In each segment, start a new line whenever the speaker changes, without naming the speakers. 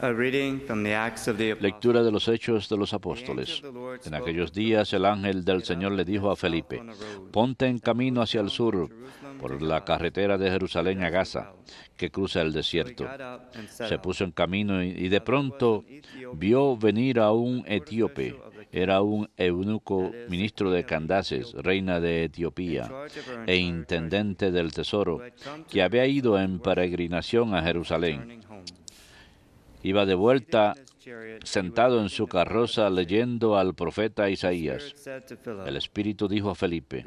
A reading from the Acts of the Apostles.
Lectura de los Hechos de los Apóstoles. En aquellos días el ángel del Señor le dijo a Felipe: ponte en camino hacia el sur, por la carretera de Jerusalén a Gaza, que cruza el desierto. Se puso en camino y de pronto vio venir a un etíope. Era un eunuco, ministro de Candaces, reina de Etiopía, e intendente del tesoro, que había ido en peregrinación a Jerusalén. Iba de vuelta sentado en su carroza leyendo al profeta Isaías. El Espíritu dijo a Felipe: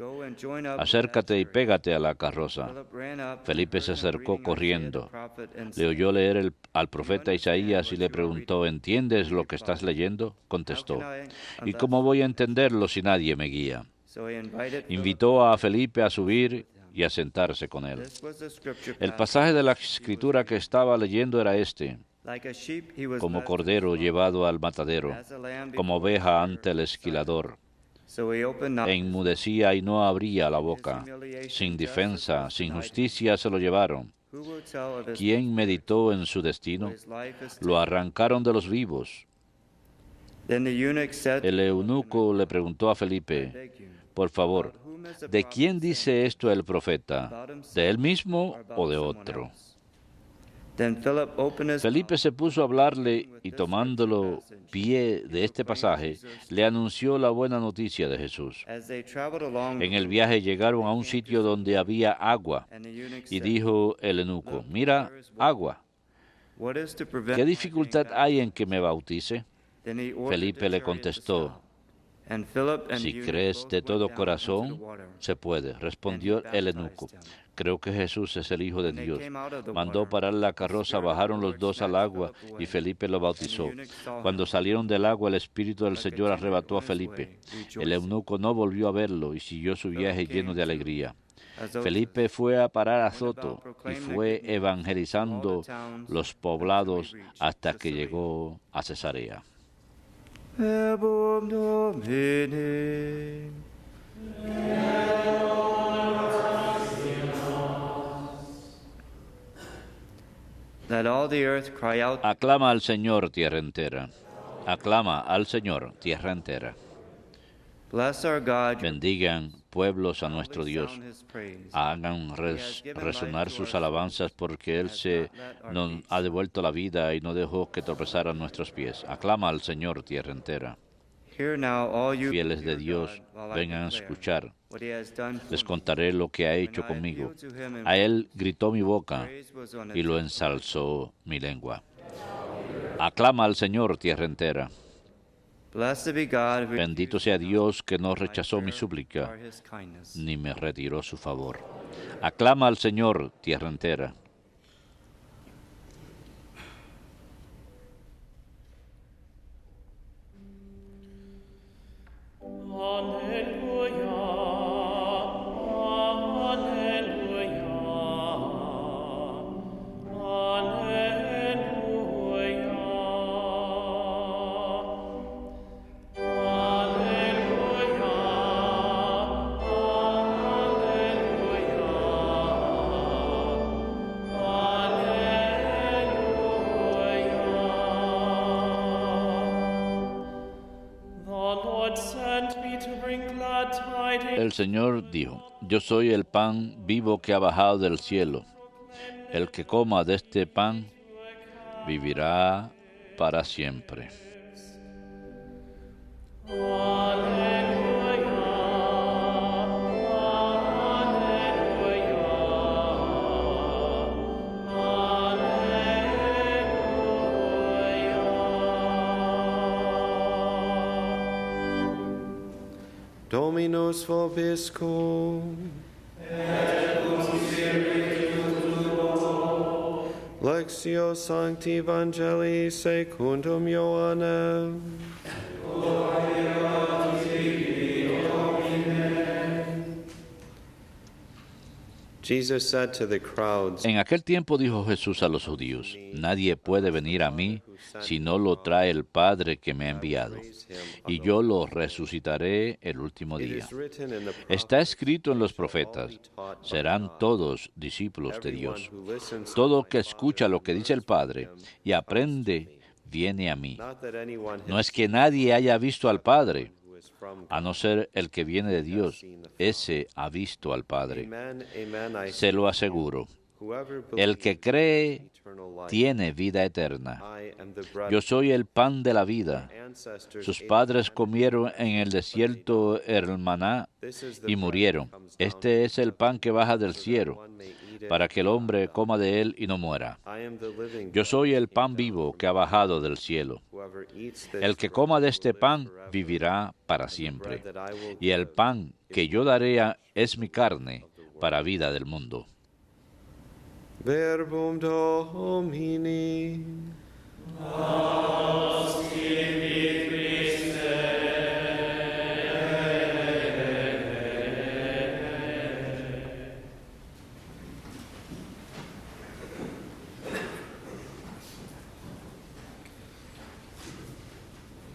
acércate y pégate a la carroza. Felipe se acercó corriendo. Le oyó leer al profeta Isaías y le preguntó: ¿entiendes lo que estás leyendo? Contestó: ¿y cómo voy a entenderlo si nadie me guía? Invitó a Felipe a subir y a sentarse con él. El pasaje de la Escritura que estaba leyendo era este: como cordero llevado al matadero, como oveja ante el esquilador. Enmudecía y no abría la boca. Sin defensa, sin justicia se lo llevaron. ¿Quién meditó en su destino? Lo arrancaron de los vivos. El eunuco le preguntó a Felipe: por favor, ¿de quién dice esto el profeta? ¿De él mismo o de otro? Felipe se puso a hablarle y, tomándolo pie de este pasaje, le anunció la buena noticia de Jesús. En el viaje llegaron a un sitio donde había agua y dijo el eunuco: mira, agua. ¿Qué dificultad hay en que me bautice? Felipe le contestó: si crees de todo corazón, se puede. Respondió el eunuco: creo que Jesús es el Hijo de Dios. Mandó parar la carroza, bajaron los dos al agua y Felipe lo bautizó. Cuando salieron del agua, el Espíritu del Señor arrebató a Felipe. El eunuco no volvió a verlo y siguió su viaje lleno de alegría. Felipe fue a parar a Azoto y fue evangelizando los poblados hasta que llegó a Cesarea.
Let all the earth cry out.
Aclama al Señor, tierra entera. Aclama al Señor, tierra entera.
Bless our God.
Bendigan pueblos a nuestro Dios. Hagan resonar sus alabanzas, porque Él nos ha devuelto la vida y no dejó que tropezaran nuestros pies. Aclama al Señor, tierra entera. Fieles de Dios, vengan a escuchar. Les contaré lo que ha hecho conmigo. A Él gritó mi boca y lo ensalzó mi lengua. Aclama al Señor, tierra entera. Bendito sea Dios, que no rechazó mi súplica, ni me retiró su favor. Aclama al Señor, tierra entera. El Señor dijo: yo soy el pan vivo que ha bajado del cielo. El que coma de este pan vivirá para siempre.
Dominus vobiscum.
Et cum spiritu tuo.
Lectio Sancti Evangelii secundum Ioannem.
Gloria a tibi, Domine.
Jesus said to the crowds,
En aquel tiempo dijo Jesús a los judíos: nadie puede venir a mí si no lo trae el Padre que me ha enviado, y yo lo resucitaré el último día. Está escrito en los profetas: serán todos discípulos de Dios. Todo el que escucha lo que dice el Padre y aprende viene a mí.
Not that anyone
No
has
es que nadie haya visto al Padre,
who is from
a no ser el que viene de Dios. Ese ha visto al Padre.
Amen, amen, I
Se lo aseguro.
whoever
El que cree
eternal life.
tiene vida eterna.
I am the bread
Yo soy el pan de la vida.
ancestors
Sus
ate
padres comieron en el desierto el maná
This is the
y
bread
murieron.
that comes down
Este es el pan que baja del
so that
cielo,
one may eat it.
para que el hombre coma de él y no muera.
I am the living
Yo
bread
soy el
that
pan
came
vivo
down
que ha bajado del cielo.
Whoever eats this
El que
bread
coma de este
will live
pan
forever.
vivirá para
And the
siempre.
bread that I will
Y el
give
pan que yo daré es mi carne para vida del mundo.
Verbum Domini.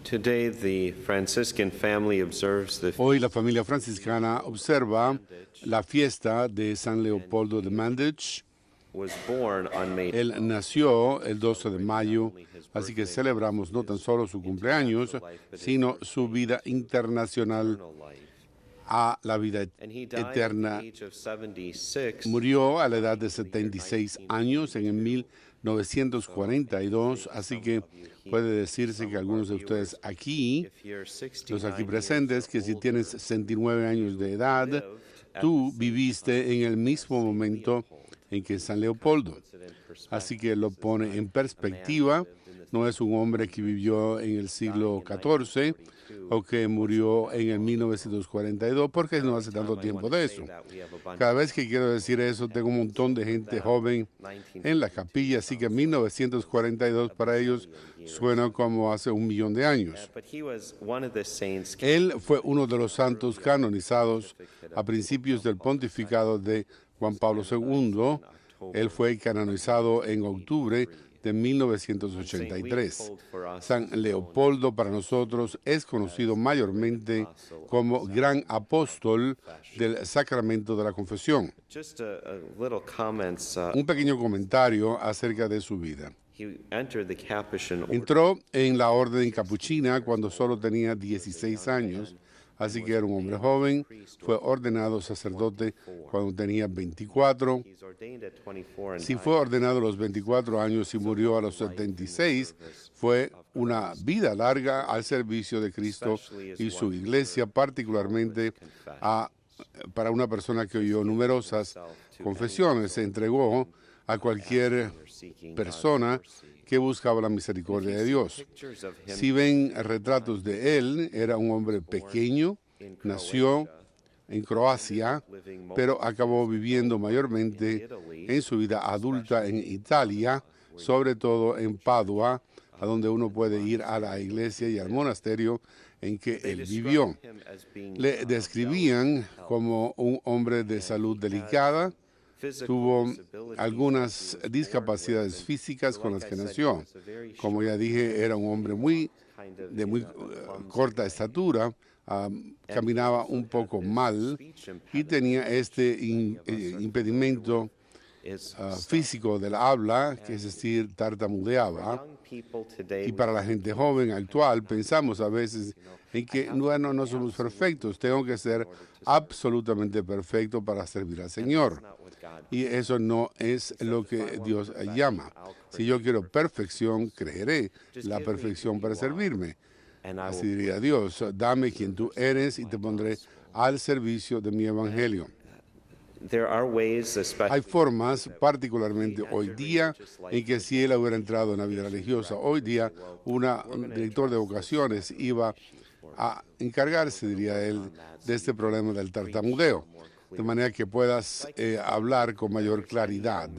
Today, the Franciscan family observes the
Hoy la familia franciscana observa la fiesta de San Leopoldo de Mandich.
was born on May
Él nació el 12 de mayo, así que celebramos no tan solo su cumpleaños, sino su vida internacional
eternal life.
a la vida
And he died at
eterna.
the age of 76.
Murió a la edad de 76 años en el 1942, así que puede decirse que algunos de ustedes aquí,
If you're 69
los aquí
years
presentes, que si
older,
tienes 69 años de edad, tú viviste en el mismo momento en que San Leopoldo. Así que lo pone en perspectiva. No es un hombre que vivió en el siglo XIV o que murió en el 1942, porque no hace tanto tiempo de eso. Cada vez que quiero decir eso, tengo un montón de gente joven en la capilla, así que 1942 para ellos suena como hace 1.000.000 de años.
But he was one of the saints
Él fue uno de los santos canonizados a principios del pontificado de Juan Pablo II. Él fue canonizado en octubre de 1983. San Leopoldo para nosotros es conocido mayormente como gran apóstol del sacramento de la confesión.
Just a little comments.
Un pequeño comentario acerca de su vida.
He entered the Capuchin order
Entró en la orden capuchina cuando solo tenía 16 años, así que era un hombre joven. Fue ordenado sacerdote cuando tenía 24.
He's ordained at 24 and
Si fue ordenado a los 24 años y murió a los 76, fue una vida larga al servicio de Cristo y su iglesia, particularmente para una persona que oyó numerosas confesiones. Se entregó a cualquier persona que buscaba la misericordia de Dios.
pictures of him
Si ven retratos de él, era un hombre pequeño, nació en Croacia, pero acabó viviendo mayormente en su vida adulta en Italia, sobre todo en Padua, a donde uno puede ir a la iglesia y al monasterio en que él vivió.
him as being
Le describían como un hombre de salud delicada. Tuvo algunas discapacidades físicas con las que nació. Como ya dije, era un hombre de muy corta estatura, caminaba un poco mal y tenía este impedimento físico del habla, que es decir, tartamudeaba. Y para la gente joven actual, pensamos a veces en que no somos perfectos, tengo que ser absolutamente perfecto para servir al Señor. Y eso no es lo que Dios llama. Si yo quiero perfección, creeré la perfección para servirme. Así diría Dios, dame quien tú eres y te pondré al servicio de mi evangelio. Hay formas, particularmente hoy día, en que si él hubiera entrado en la vida religiosa, hoy día un director de vocaciones iba a encargarse, diría él, de este problema del tartamudeo, de manera que puedas hablar con mayor claridad.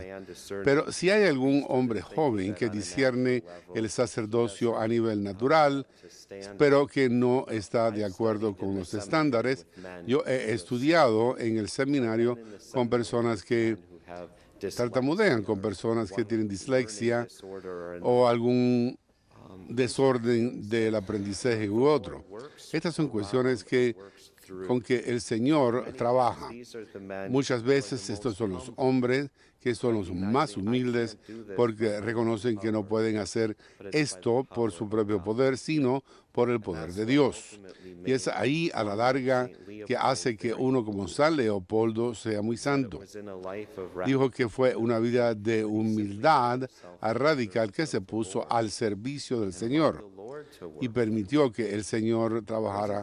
Pero si hay algún hombre joven que discierne el sacerdocio a nivel natural, pero que no está de acuerdo con los estándares, yo he estudiado en el seminario con personas que tartamudean, con personas que tienen dislexia o algún desorden del aprendizaje u otro. Estas son cuestiones con que el Señor trabaja. Muchas veces estos son los hombres que son los más humildes, porque reconocen que no pueden hacer esto por su propio poder, sino por el poder de Dios. Y es ahí, a la larga, que hace que uno como San Leopoldo sea muy santo. Dijo que fue una vida de humildad radical que se puso al servicio del Señor y permitió que el Señor trabajara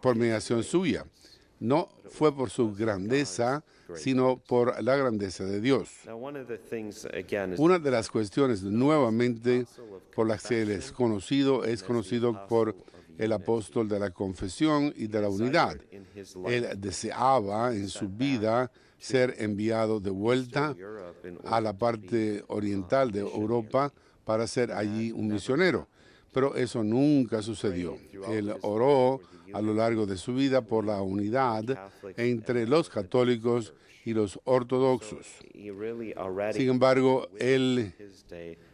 por mediación suya. No fue por su grandeza, sino por la grandeza de Dios. Una de las cuestiones nuevamente por las que él es conocido por el apóstol de la confesión y de la unidad. Él deseaba en su vida ser enviado de vuelta a la parte oriental de Europa para ser allí un misionero, pero eso nunca sucedió. Él oró a lo largo de su vida por la unidad entre los católicos y los ortodoxos. Sin embargo, él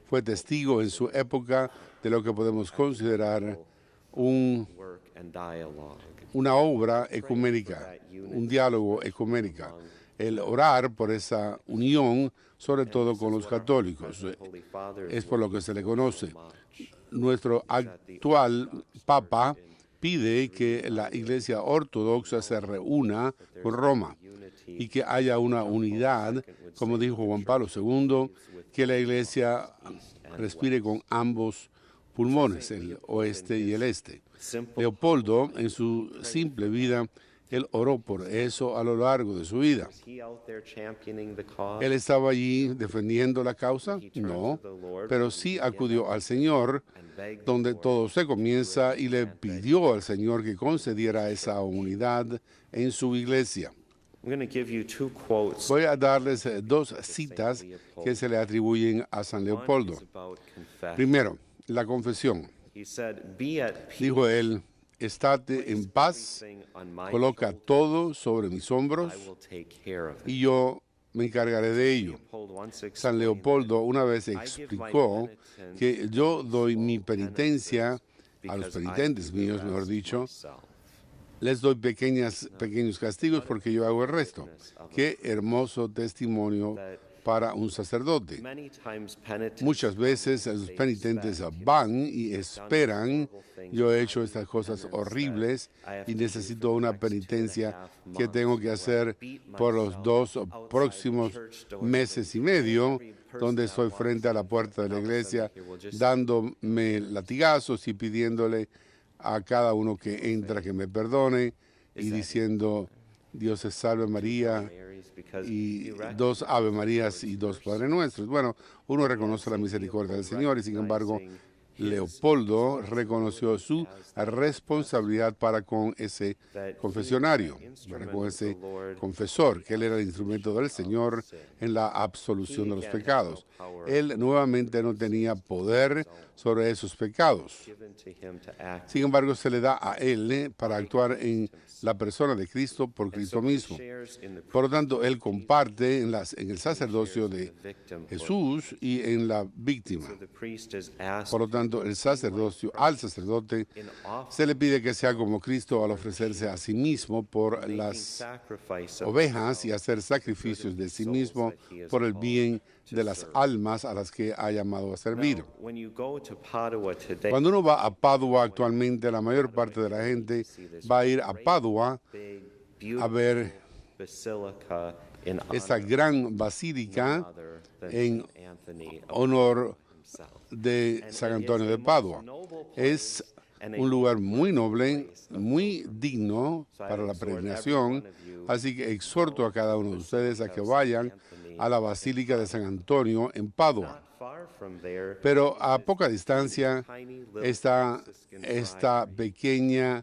fue testigo en su época de lo que podemos considerar una obra ecuménica, un diálogo ecuménica, el orar por esa unión, sobre todo con los católicos. Es por lo que se le conoce. Nuestro actual Papa pide que la Iglesia Ortodoxa se reúna con Roma y que haya una unidad, como dijo Juan Pablo II, que la Iglesia respire con ambos pulmones, el oeste y el este. Leopoldo, en su simple vida, él oró por eso a lo largo de su vida. ¿Él estaba allí defendiendo la causa? No, pero sí acudió al Señor, donde todo se comienza, y le pidió al Señor que concediera esa unidad en su iglesia. Voy a darles dos citas que se le atribuyen a San Leopoldo. Primero, la confesión. Dijo él: estate en paz, coloca todo sobre mis hombros y yo me encargaré de ello. San Leopoldo una vez explicó que yo doy mi penitencia a los penitentes míos, mejor dicho, les doy pequeños castigos porque yo hago el resto. Qué hermoso testimonio para un sacerdote. Muchas veces los penitentes van y esperan: yo he hecho estas cosas horribles y necesito una penitencia que tengo que hacer por los 2 próximos meses y medio, donde estoy frente a la puerta de la iglesia dándome latigazos y pidiéndole a cada uno que entra que me perdone y diciendo: Dios te salve María, y 2 Ave Marías y 2 Padre Nuestros. Bueno, uno reconoce la misericordia del Señor y sin embargo Leopoldo reconoció su responsabilidad para con ese confesionario, para con ese confesor, que él era el instrumento del Señor en la absolución de los pecados. Él nuevamente no tenía poder sobre esos pecados. Sin embargo, se le da a él para actuar en la persona de Cristo por Cristo mismo. Por lo tanto, él comparte en el sacerdocio de Jesús y en la víctima. Por lo tanto, al sacerdote se le pide que sea como Cristo al ofrecerse a sí mismo por las ovejas y hacer sacrificios de sí mismo por el bien de las almas a las que ha llamado a servir. Cuando uno va a Padua actualmente, la mayor parte de la gente va a ir a Padua a ver esta gran basílica en honor de San Antonio de Padua. Es un lugar muy noble, muy digno para la peregrinación, así que exhorto a cada uno de ustedes a que vayan a la Basílica de San Antonio en Padua. Pero a poca distancia está este pequeño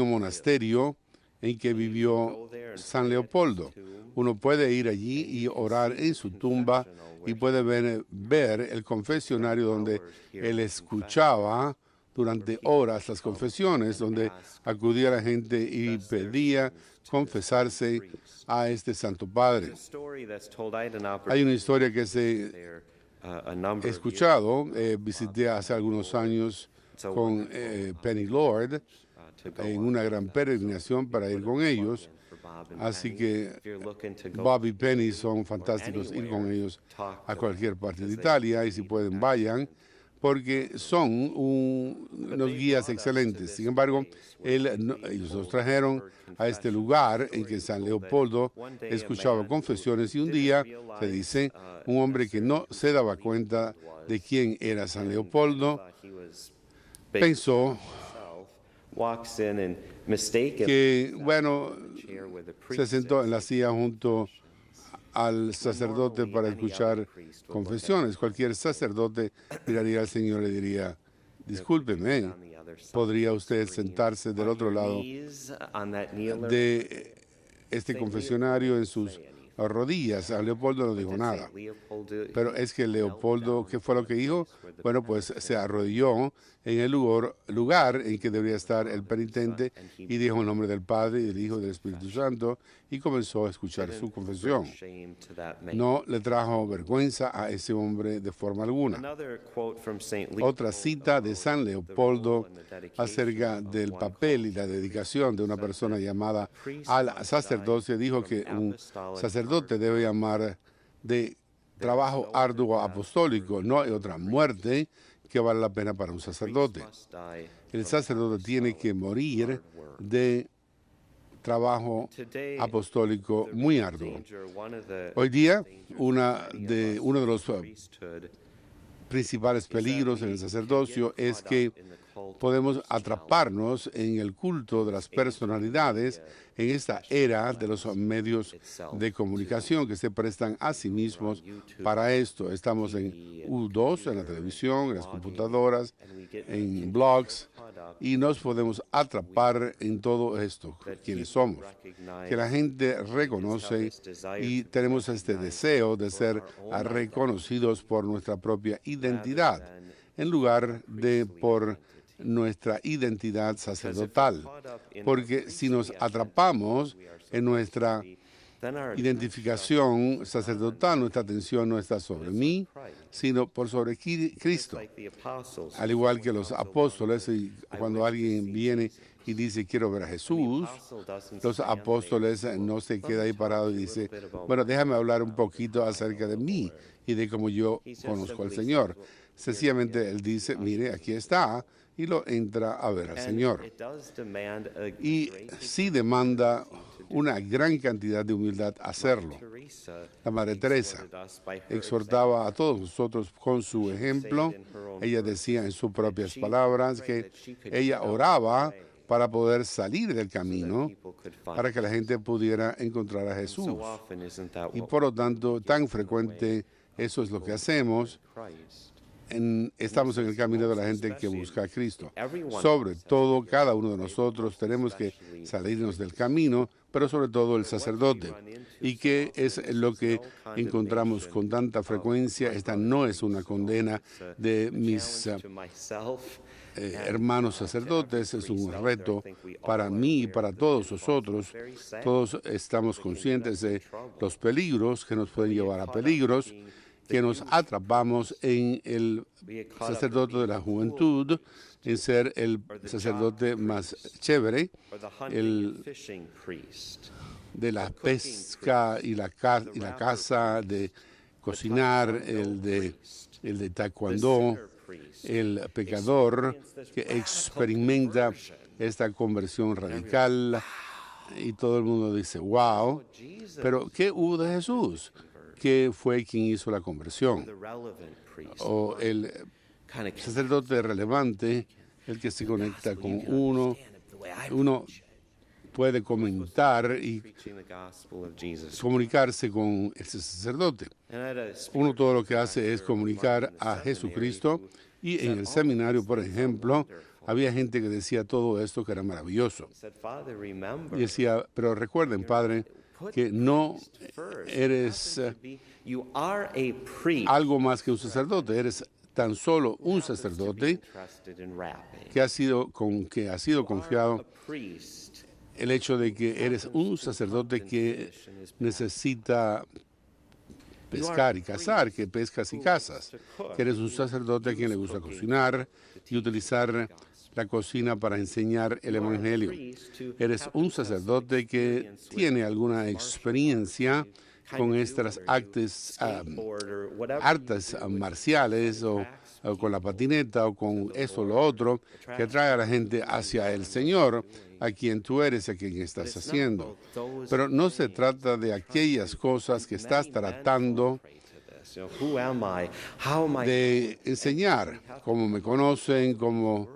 monasterio en que vivió San Leopoldo. Uno puede ir allí y orar en su tumba y puede ver el confesionario donde él escuchaba durante horas las confesiones, donde acudía la gente y pedía confesarse a este Santo Padre. Hay una historia que he escuchado, visité hace algunos años con Penny Lord en una gran peregrinación para ir con ellos, Así que Bob y Penny son fantásticos ir con ellos a cualquier parte de Italia, y si pueden vayan, porque son unos guías excelentes. Sin embargo, ellos nos trajeron a este lugar en que San Leopoldo escuchaba confesiones, y un día se dice, un hombre que no se daba cuenta de quién era San Leopoldo pensó que, bueno, se sentó en la silla junto al sacerdote para escuchar confesiones. Cualquier sacerdote miraría al Señor y le diría, discúlpeme, ¿podría usted sentarse del otro lado de este confesionario en sus rodillas? A Leopoldo no dijo nada. Pero es que Leopoldo, ¿qué fue lo que dijo? Bueno, pues se arrodilló en el lugar en que debería estar el penitente y dijo el nombre del Padre, y del Hijo y del Espíritu Santo, y comenzó a escuchar su confesión. No le trajo vergüenza a ese hombre de forma alguna. Otra cita de San Leopoldo acerca del papel y la dedicación de una persona llamada al sacerdocio, dijo que un sacerdote debe llamar de trabajo arduo apostólico. No hay otra muerte que vale la pena para un sacerdote. El sacerdote tiene que morir de trabajo apostólico muy arduo. Hoy día, uno de los principales peligros en el sacerdocio es que podemos atraparnos en el culto de las personalidades en esta era de los medios de comunicación que se prestan a sí mismos para esto. Estamos en U2, en la televisión, en las computadoras, en blogs, y nos podemos atrapar en todo esto, quienes somos. Que la gente reconoce y tenemos este deseo de ser reconocidos por nuestra propia identidad, en lugar de por nuestra identidad sacerdotal, porque si nos atrapamos en nuestra identificación sacerdotal, nuestra atención no está sobre mí, sino por sobre Cristo. Al igual que los apóstoles, y cuando alguien viene y dice, quiero ver a Jesús, los apóstoles no se queda ahí parado y dice, bueno, déjame hablar un poquito acerca de mí y de cómo yo conozco al Señor. Sencillamente él dice, mire, aquí está, y lo entra a ver al Señor. Y sí demanda una gran cantidad de humildad hacerlo. La Madre Teresa exhortaba a todos nosotros con su ejemplo. Ella decía en sus propias palabras que ella oraba para poder salir del camino, para que la gente pudiera encontrar a Jesús. Y por lo tanto, tan frecuente eso es lo que hacemos. Estamos en el camino de la gente que busca a Cristo. Sobre todo, cada uno de nosotros tenemos que salirnos del camino, pero sobre todo el sacerdote. ¿Y qué es lo que encontramos con tanta frecuencia? Esta no es una condena de mis hermanos sacerdotes, es un reto para mí y para todos nosotros. Todos estamos conscientes de los peligros que nos pueden llevar a peligros, que nos atrapamos en el sacerdote de la juventud, en ser el sacerdote más chévere, el de la pesca y la caza, de cocinar, el de taekwondo, el pecador que experimenta esta conversión radical, y todo el mundo dice, wow, pero ¿qué hubo de Jesús? Que fue quien hizo la conversión, o el sacerdote relevante, el que se conecta con uno puede comentar y comunicarse con ese sacerdote. Uno todo lo que hace es comunicar a Jesucristo, y en el seminario, por ejemplo, había gente que decía todo esto que era maravilloso. Y decía, pero recuerden, Padre, que no eres algo más que un sacerdote, eres tan solo un sacerdote que ha sido confiado el hecho de que eres un sacerdote que necesita pescar y cazar, que pescas y cazas. Que eres un sacerdote a quien le gusta cocinar y utilizar la cocina para enseñar el Evangelio. Eres un sacerdote que tiene alguna experiencia con estas artes marciales o con la patineta o con eso o lo otro que trae a la gente hacia el Señor, a quien tú eres, a quien estás haciendo. Pero no se trata de aquellas cosas que estás tratando de enseñar, cómo me conocen, cómo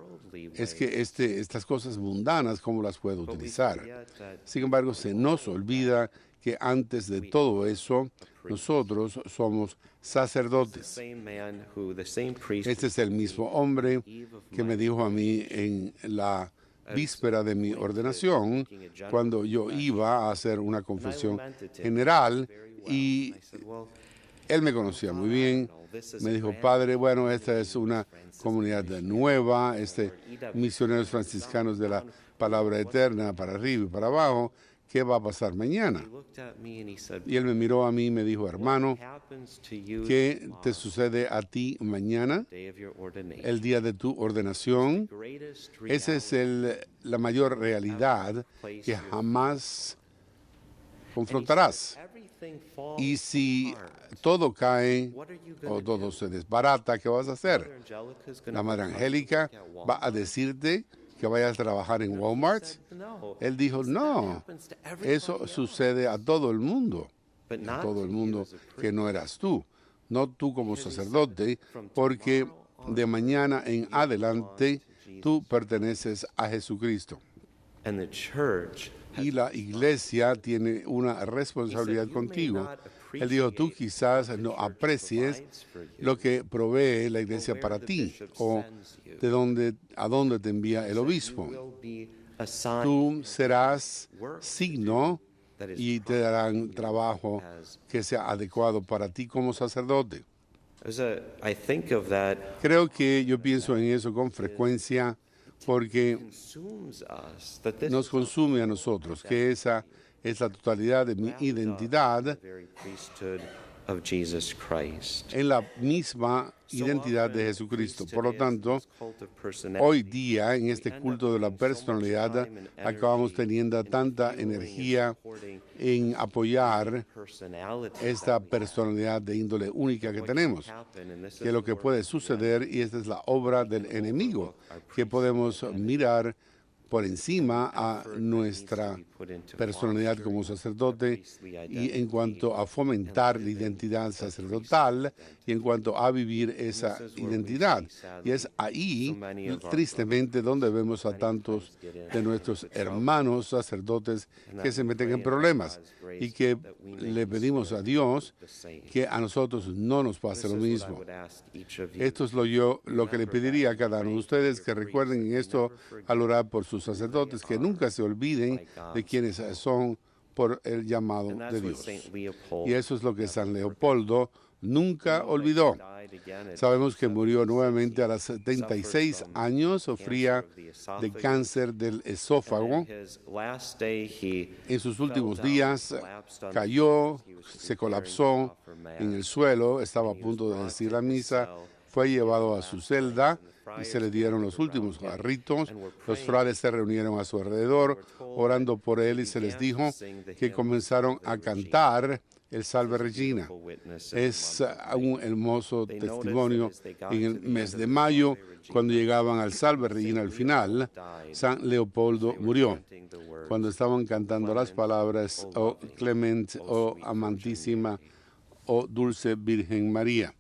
es que estas cosas mundanas, cómo las puedo utilizar. Sin embargo, se nos olvida que antes de todo eso, nosotros somos sacerdotes. Este es el mismo hombre que me dijo a mí en la víspera de mi ordenación, cuando yo iba a hacer una confesión general, y él me conocía muy bien. Me dijo: padre, bueno, esta es una comunidad nueva, misioneros franciscanos de la palabra eterna, para arriba y para abajo. ¿Qué va a pasar mañana? Y él me miró a mí y me dijo: hermano, ¿qué te sucede a ti mañana, el día de tu ordenación? Esa es la mayor realidad que jamás confrontarás. Y si todo cae o todo se desbarata, ¿qué vas a hacer? La Madre Angélica va a decirte que vayas a trabajar en Walmart. Él dijo: no, eso sucede a todo el mundo que no eras tú, no tú como sacerdote, porque de mañana en adelante tú perteneces a Jesucristo. Y la iglesia tiene una responsabilidad contigo. Él dijo: tú quizás no aprecies lo que provee la iglesia para ti o a dónde te envía el obispo. Tú serás signo y te darán trabajo que sea adecuado para ti como sacerdote. Creo que yo pienso en eso con frecuencia, porque nos consume a nosotros, que esa es la totalidad de mi identidad en la misma identidad de Jesucristo. Por lo tanto, hoy día, en este culto de la personalidad, acabamos teniendo tanta energía en apoyar esta personalidad de índole única que tenemos, que lo que puede suceder, y esta es la obra del enemigo, que podemos mirar por encima a nuestra personalidad como sacerdote, y en cuanto a fomentar la identidad sacerdotal y en cuanto a vivir esa identidad. Y es ahí, tristemente, donde vemos a tantos de nuestros hermanos sacerdotes que se meten en problemas, y que le pedimos a Dios que a nosotros no nos pase lo mismo. Esto es lo que le pediría a cada uno de ustedes, que recuerden en esto al orar por sus sacerdotes, que nunca se olviden de quienes son por el llamado de Dios. Y eso es lo que San Leopoldo nunca olvidó. Sabemos que murió nuevamente a los 76 años, sufría de cáncer del esófago. En sus últimos días cayó, se colapsó en el suelo, estaba a punto de decir la misa, fue llevado a su celda y se le dieron los últimos ritos. Los frailes se reunieron a su alrededor, orando por él, y se les dijo que comenzaron a cantar el Salve Regina. Es un hermoso testimonio. En el mes de mayo, cuando llegaban al Salve Regina al final, San Leopoldo murió. Cuando estaban cantando las palabras: oh Clement, oh amantísima, oh dulce Virgen María.